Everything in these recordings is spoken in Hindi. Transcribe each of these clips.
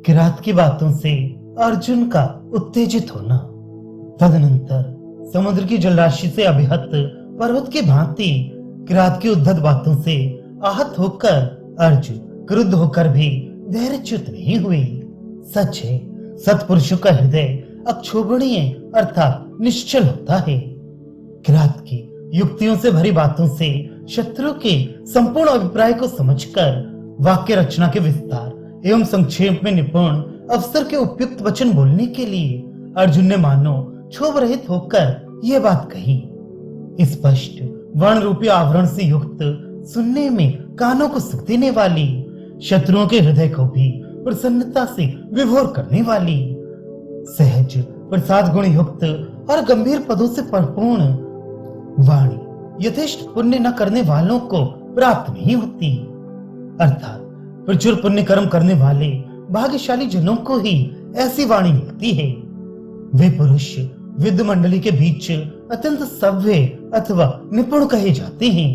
किरात की बातों से अर्जुन का उत्तेजित होना। तदनंतर समुद्र की जलराशि से अभिहत पर्वत की भांति किरात की उद्धत बातों से आहत होकर अर्जुन क्रुद्ध होकर भी धैर्यच्युत नहीं हुए। सच है, सत्पुरुषों का हृदय अक्षोभणीय अर्थात निश्चल होता है। किरात की युक्तियों से भरी बातों से शत्रु के संपूर्ण अभिप्राय को समझकर वाक्य रचना के विस्तार एवं संक्षेप में निपुण अवसर के उपयुक्त वचन बोलने के लिए अर्जुन ने मानो क्षोभ रहित होकर यह बात कही। स्पष्ट वर्ण रूपी आवरण से युक्त, सुनने में कानों को सुख देने वाली, शत्रुओं के हृदय को भी प्रसन्नता से विभोर करने वाली, सहज प्रसाद गुण युक्त और गंभीर पदों से परिपूर्ण वाणी यथेष्ट पुण्य न करने वालों को प्राप्त नहीं होती। अर्थात प्रचुर पुण्य कर्म करने वाले भाग्यशाली जनों को ही ऐसी वाणी मिलती है। वे पुरुष विद्ध मंडली के बीच अत्यंत सभ्य अथवा निपुण कहे जाते हैं,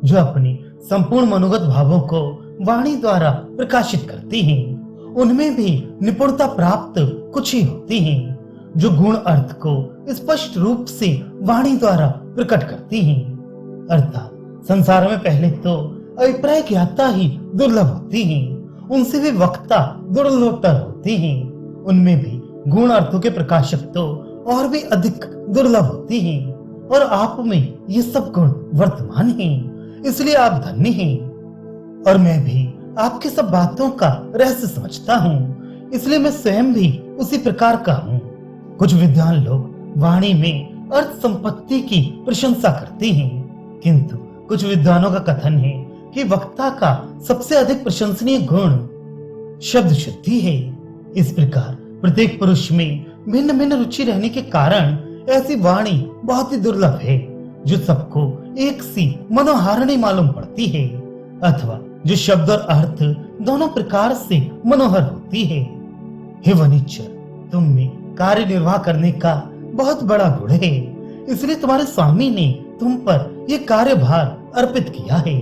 जो अपने संपूर्ण मनोगत भावों को वाणी द्वारा प्रकाशित करते हैं। उनमें भी निपुणता प्राप्त कुछ ही होती हैं, जो गुण अर्थ को स्पष्ट रूप से वाणी द्वारा प्रकट करती हैं। अर्थात संसार में पहले तो अभिप्राय ज्ञाता ही दुर्लभ होती हैं, उनसे भी वक्ता दुर्लभतर होते हैं। उनमें भी गुण अर्थों के प्रकाशक तो और भी अधिक दुर्लभ होते हैं, और आप में ये सब गुण वर्तमान हैं, इसलिए आप धन्य हैं। और मैं भी आपके सब बातों का रहस्य समझता हूँ, इसलिए मैं स्वयं भी उसी प्रकार का हूँ। कुछ विद्वान लोग वाणी में अर्थ संपत्ति की प्रशंसा करते हैं, किंतु कुछ विद्वानों का कथन है कि वक्ता का सबसे अधिक प्रशंसनीय गुण शब्द शुद्धि है। इस प्रकार प्रत्येक पुरुष में भिन्न भिन्न रुचि रहने के कारण ऐसी वाणी बहुत ही दुर्लभ है, जो सबको एक सी मनोहारिणी मालूम पड़ती है, अथवा जो शब्द और अर्थ दोनों प्रकार से मनोहर होती है। हे वनिच्चर, तुम में कार्य निर्वाह करने का बहुत बड़ा गुण है, इसलिए तुम्हारे स्वामी ने तुम पर यह कार्यभार अर्पित किया है।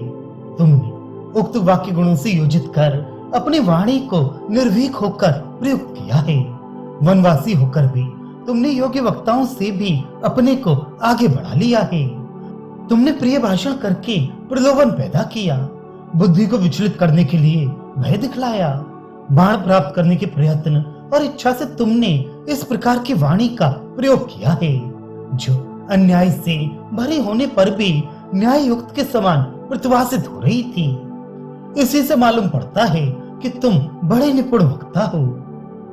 तुमने उक्त वाक्य गुणों से योजित कर अपनी वाणी को निर्भीक होकर प्रयुक्त किया है। वनवासी होकर भी तुमने योग्य वक्ताओं से भी अपने को आगे बढ़ा लिया है। तुमने प्रिय भाषण करके प्रलोभन पैदा किया, बुद्धि को विचलित करने के लिए भय दिखलाया, बाण प्राप्त करने के प्रयत्न और इच्छा से तुमने इस प्रकार की वाणी का प्रयोग किया है, जो अन्याय से भरी होने पर भी न्याय युक्त के समान प्रतिभासित हो रही थी। इसी से मालूम पड़ता है कि तुम बड़े निपुण वक्ता हो,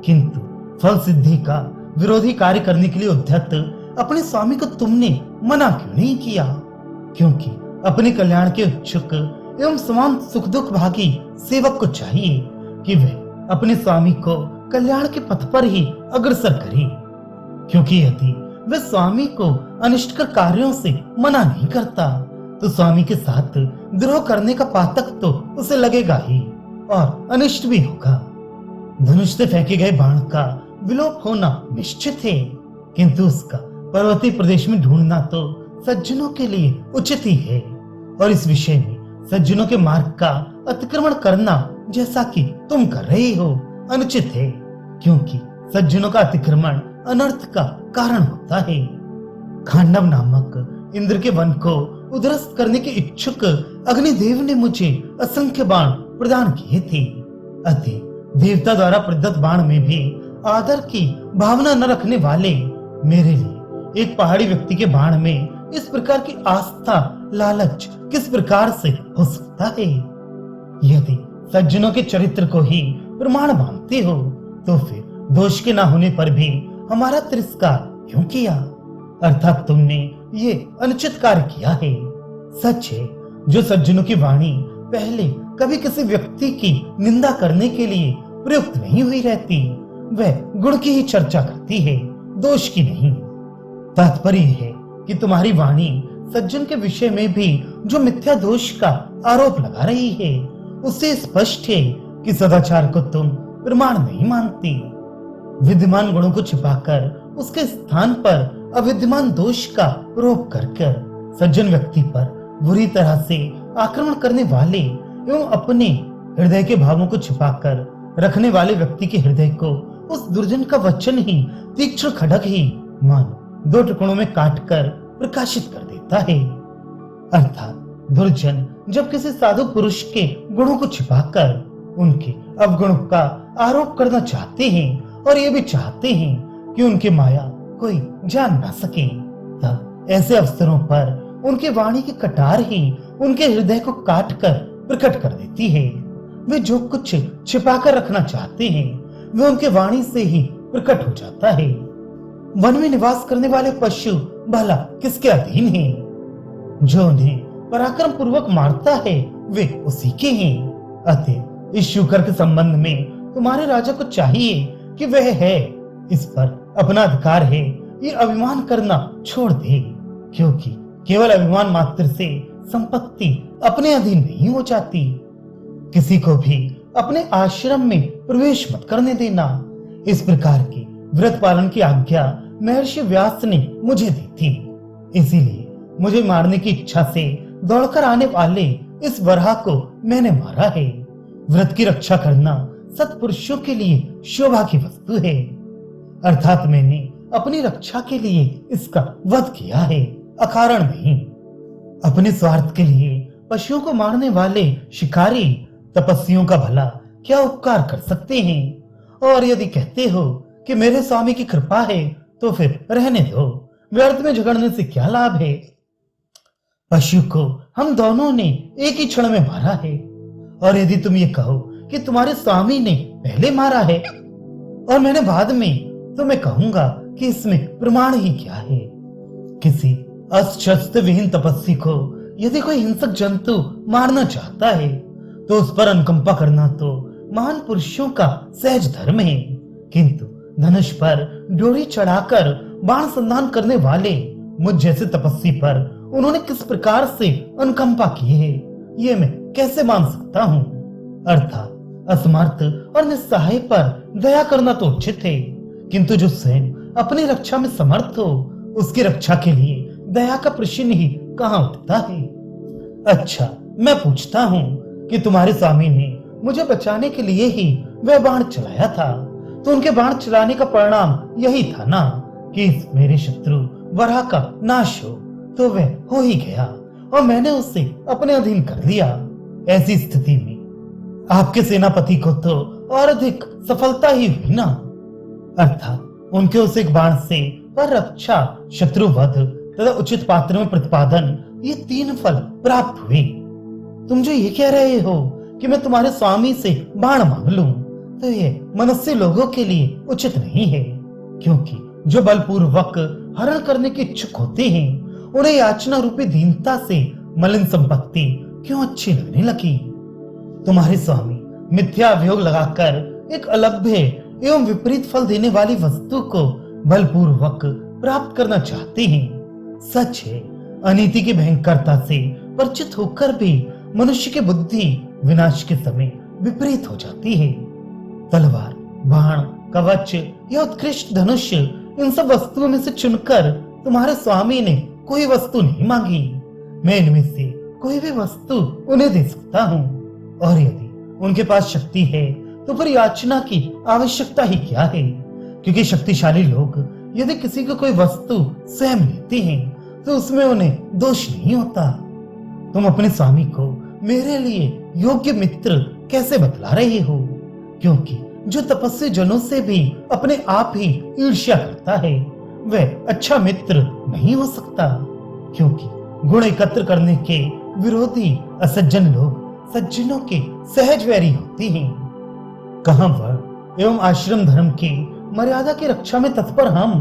किंतु फल सिद्धि का विरोधी कार्य करने के लिए उद्यत अपने स्वामी को तुमने मना क्यों नहीं किया? क्योंकि अपने कल्याण के इच्छुक एवं समान सुख दुख भागी सेवक को चाहिए कि वह अपने स्वामी को कल्याण के पथ पर ही अग्रसर करे, क्योंकि यदि वह स्वामी को अनिष्टकर कार्यों से मना नहीं करता तो स्वामी के साथ द्रोह करने का पातक तो उसे लगेगा ही और अनिष्ट भी होगा। धनुष से फेंके गए बाण का विलोप होना निश्चित है, किंतु उसका पर्वतीय प्रदेश में ढूंढना तो सज्जनों के लिए उचित ही है। और इस विषय में सज्जनों के मार्ग का अतिक्रमण करना, जैसा कि तुम कर रहे हो, अनुचित है, क्योंकि सज्जनों का अतिक्रमण अनर्थ का कारण होता है। खांडव नामक इंद्र के वन को उद्ध्वस्त करने के इच्छुक अग्निदेव ने मुझे असंख्य बाण प्रदान किए थे। अतः देवता द्वारा प्रदत्त बाण में भी आदर की भावना न रखने वाले मेरे लिए एक पहाड़ी व्यक्ति के बाण में इस प्रकार की आस्था लालच किस प्रकार से हो सकता है? यदि सज्जनों के चरित्र को ही प्रमाण मानते हो तो फिर दोष के न होने पर भी हमारा तिरस्कार क्यों किया? अर्थात तुमने ये अनुचित कार्य किया है। सच है, जो सज्जनों की वाणी पहले कभी किसी व्यक्ति की निंदा करने के लिए प्रयुक्त नहीं हुई रहती, वह गुण की ही चर्चा करती है, दोष की नहीं। तात्पर्य है कि तुम्हारी वाणी सज्जन के विषय में भी जो मिथ्या दोष का आरोप लगा रही है, उससे स्पष्ट है कि सदाचार को तुम प्रमाण नहीं मानती। विद्यमान गुणों को छिपाकर उसके स्थान पर अविद्यमान दोष का आरोप कर सज्जन व्यक्ति पर बुरी तरह से आक्रमण करने वाले एवं अपने हृदय के भावों को छिपाकर रखने वाले व्यक्ति के हृदय को उस दुर्जन का वचन ही, तीक्ष्ण खड्ग ही मानो दो टुकड़ों में काटकर प्रकाशित कर देता है। अर्थात दुर्जन जब किसी साधु पुरुष के गुणों को छिपाकर उनके अवगुणों का आरोप करना चाहते हैं और ये भी चाहते हैं कि उनकी माया कोई जान ना सके, तब ऐसे अवसरों पर उनकी वाणी की कटार ही उनके हृदय को काट कर प्रकट कर देती है। वे जो कुछ छिपाकर रखना चाहते हैं वे उनके वाणी से ही प्रकट हो जाता है। वन में निवास करने वाले पशु भला किसके अधीन हैं? जो उन्हें पराक्रम पूर्वक मारता है वे उसी के हैं। अतः इस शुकर के संबंध में तुम्हारे राजा को चाहिए कि वह है, इस पर अपना अधिकार है, ये अभिमान करना छोड़ दे, क्योंकि केवल अभिमान मात्र से संपत्ति अपने अधीन नहीं हो जाती। किसी को भी अपने आश्रम में प्रवेश मत करने देना। इस प्रकार की व्रत पालन की आज्ञा महर्षि व्यास ने मुझे दी थी। इसीलिए मुझे मारने की इच्छा से दौड़कर आने वाले इस वराह को मैंने मारा है। व्रत की रक्षा करना सत्पुरुषों के लिए शोभा की वस्तु है, अर्थात मैंने अपनी रक्षा के लिए इसका वध किया है, अकारण नहीं। अपने स्वार्थ के लिए पशुओं को मारने वाले शिकारी तपस्वियों का भला क्या उपकार कर सकते हैं? और यदि कहते हो कि मेरे स्वामी की कृपा है तो फिर रहने दो, व्यर्थ में झगड़ने से क्या लाभ है? पशु को हम दोनों ने एक ही क्षण में मारा है, और यदि तुम ये कहो कि तुम्हारे स्वामी ने पहले मारा है और मैंने बाद में, तो मैं कहूंगा कि इसमें प्रमाण ही क्या है? किसी अस्त्र विहीन तपस्वी को यदि कोई हिंसक जंतु मारना चाहता है तो उस पर अनुकंपा करना तो महान पुरुषों का सहज धर्म है, किंतु धनुष पर डोरी चढ़ाकर बाण संधान करने वाले मुझ जैसे तपस्वी पर उन्होंने किस प्रकार से अनुकंपा की है, ये मैं कैसे मान सकता हूँ? अर्थात असमर्थ और निस्सहाय पर दया करना तो उचित है, किंतु जो स्वयं अपनी रक्षा में समर्थ हो उसकी रक्षा के लिए दया का प्रश्न ही कहाँ उठता है? अच्छा, मैं पूछता हूँ कि तुम्हारे स्वामी ने मुझे बचाने के लिए ही वह बाण चलाया था, तो उनके बाण चलाने का परिणाम यही था ना कि इस मेरे शत्रु वराह का नाश हो, तो वह हो ही गया और मैंने उसे अपने अधीन कर लिया। ऐसी स्थिति में आपके सेनापति को तो और अधिक सफलता ही हुई ना, अर्थात उनके उस एक बाण से पर रक्षा, शत्रुवध तथा उचित पात्र में प्रतिपादन, ये तीन फल प्राप्त हुए। तुम जो ये कह रहे हो कि मैं तुम्हारे स्वामी से बाण मांग लूं, तो ये मनुष्य लोगों के लिए उचित नहीं है, क्योंकि जो बलपूर्वक हरण करने के इच्छुक होते हैं उन्हें याचना रूपी दीनता से मलिन संपत्ति क्यों अच्छी लगने लगी? तुम्हारे स्वामी मिथ्या अभियोग लगाकर एक अलभ्य एवं विपरीत फल देने वाली वस्तु को बलपूर्वक प्राप्त करना चाहते हैं। सच है, अनीति की भयंकरता से परिचित होकर भी मनुष्य की बुद्धि विनाश के समय विपरीत हो जाती है। तलवार, बाण, कवच या उत्कृष्ट धनुष, इन सब वस्तुओं में से चुनकर तुम्हारे स्वामी ने कोई वस्तु नहीं मांगी। मैं इनमें से कोई भी वस्तु उन्हें दे सकता हूँ, और यदि उनके पास शक्ति है तो फिर याचना की आवश्यकता ही क्या है? क्योंकि शक्तिशाली लोग यदि किसी को कोई वस्तु स्वयं लेते हैं तो उसमें उन्हें दोष नहीं होता। तुम अपने स्वामी को मेरे लिए योग्य मित्र कैसे बतला रहे हो? क्योंकि जो तपस्वी जनों से भी अपने आप ही ईर्ष्या करता है वह अच्छा मित्र नहीं हो सकता, क्योंकि गुण एकत्र करने के विरोधी असज्जन लोग सज्जनों के सहज वैरी होते हैं। कहाँ वर्ण एवं आश्रम धर्म की मर्यादा की रक्षा में तत्पर हम,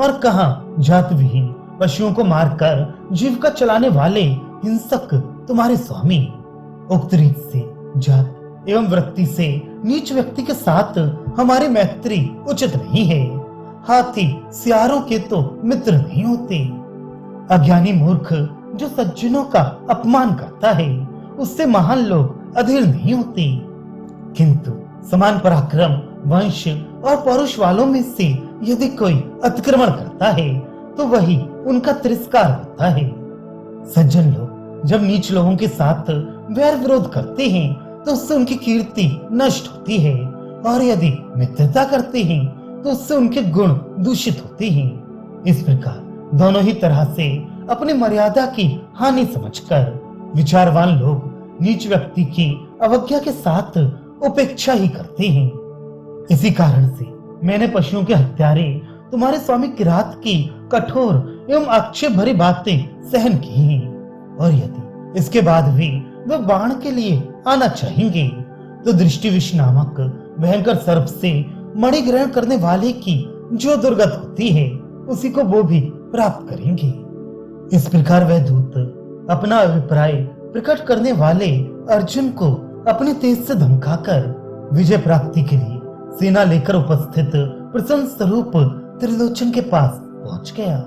और कहाँ जात विहीन पशुओं को मारकर जीविका चलाने वाले हिंसक तुम्हारे स्वामी। उक्त रीत से जात एवं वृत्ति से नीच व्यक्ति के साथ हमारी मैत्री उचित नहीं है। हाथी सियारों के तो मित्र नहीं होते। अज्ञानी मूर्ख जो सज्जनों का अपमान करता है उससे महान लोग अधीर नहीं होते, किंतु समान पराक्रम, वंश और पौरुष वालों में से यदि कोई अतिक्रमण करता है तो वही उनका तिरस्कार होता है। सज्जन लोग जब नीच लोगों के साथ वैर विरोध करते हैं तो उससे उनकी कीर्ति नष्ट होती है और यदि मित्रता करते हैं तो उससे उनके गुण दूषित होते हैं। इस प्रकार दोनों ही तरह से अपनी मर्यादा की हानि समझकर विचारवान लोग नीच व्यक्ति की अवज्ञा के साथ उपेक्षा ही करते हैं। इसी कारण से मैंने पशुओं के हत्यारे तुम्हारे स्वामी किरात की कठोर एवं आक्षेप भरी बातें सहन की हैं, और यदि इसके बाद भी वे बाण के लिए आना चाहेंगे तो दृष्टिविष नामक भयंकर सर्प से मणि ग्रहण करने वाले की जो दुर्गत होती है उसी को वो भी प्राप्त करेंगे। इस प्रकार वह दूत अपना अभिप्राय प्रकट करने वाले अर्जुन को अपने तेज से धमकाकर विजय प्राप्ति के लिए सेना लेकर उपस्थित प्रसन्न स्वरूप त्रिलोचन के पास पहुंच गया।